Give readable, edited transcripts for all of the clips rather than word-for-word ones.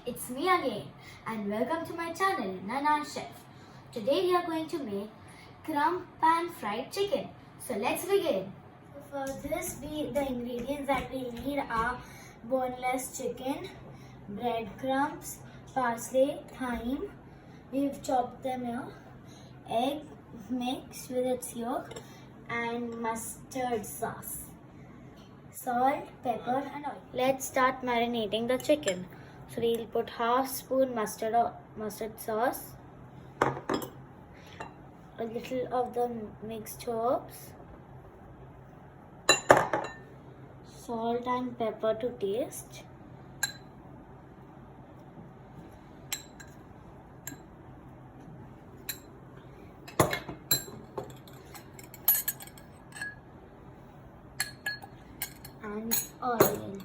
It's me again and welcome to my channel Nanna Chef. Today we are going to make crumb pan fried chicken. So let's begin. For this the ingredients that we need are boneless chicken, breadcrumbs, parsley, thyme. We've chopped them here. Egg mixed with its yolk and mustard sauce. Salt, pepper and oil. Let's start marinating the chicken. So we'll put half spoon mustard sauce, a little of the mixed herbs, salt and pepper to taste, and oil.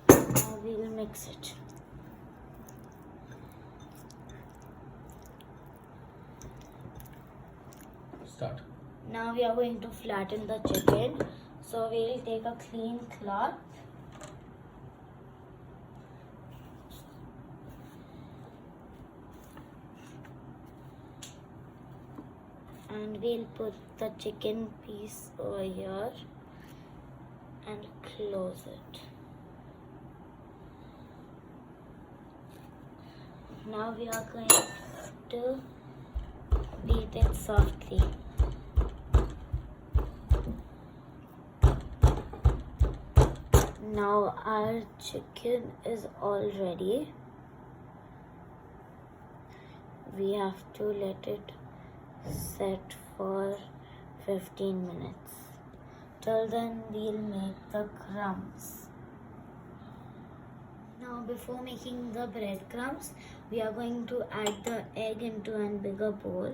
Now we'll mix it. Start. Now we are going to flatten the chicken. So we'll take a clean cloth and we'll put the chicken piece over here and close it. Now we are going to beat it softly. Now our chicken is all ready. We have to let it set for 15 minutes. Till then we'll make the crumbs. Now before making the breadcrumbs, we are going to add the egg into a bigger bowl.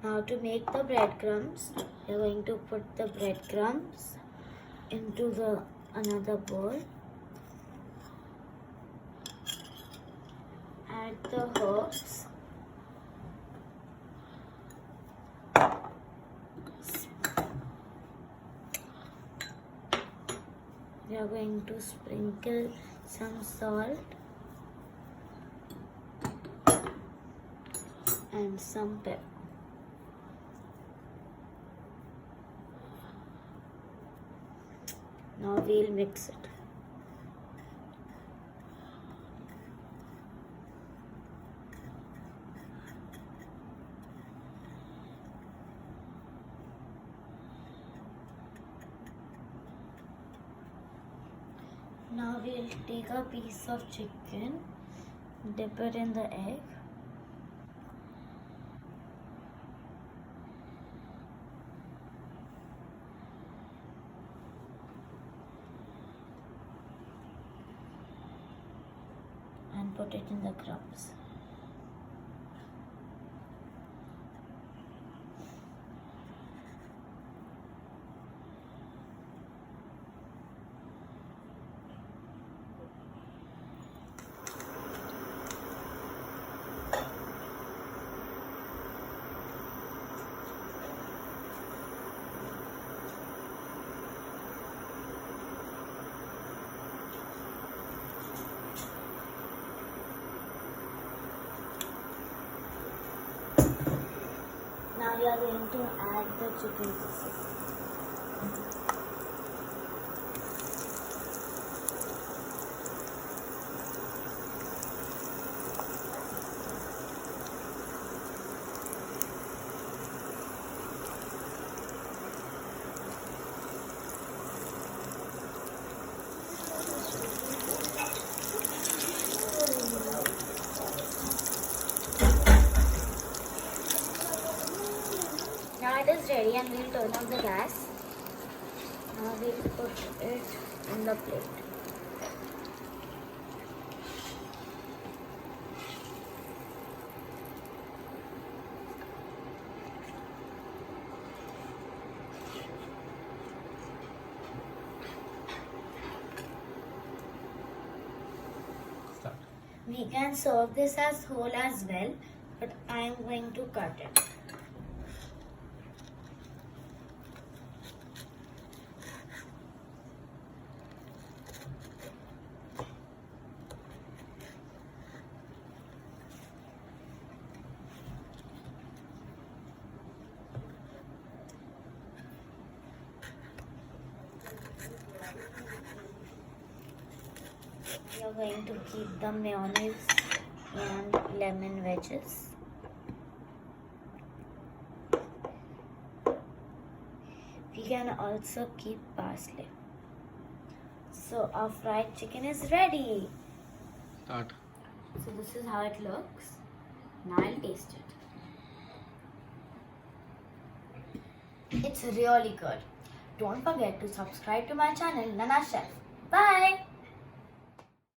Now to make the breadcrumbs, we are going to put the breadcrumbs into another bowl. Add the herbs. We are going to sprinkle some salt and some pepper. Now we'll mix it. Now we'll take a piece of chicken, dip it in the egg, and put it in the crumbs. Now we are going to add the chicken pieces. Now it is ready and we'll turn off the gas. Now we'll put it in the plate. Start. We can serve this as whole as well, but I am going to cut it. We are going to keep the mayonnaise and lemon wedges. We can also keep parsley. So our fried chicken is ready. Start. So this is how it looks. Now I'll taste it. It's really good. Don't forget to subscribe to my channel, Nanna Chef. Bye!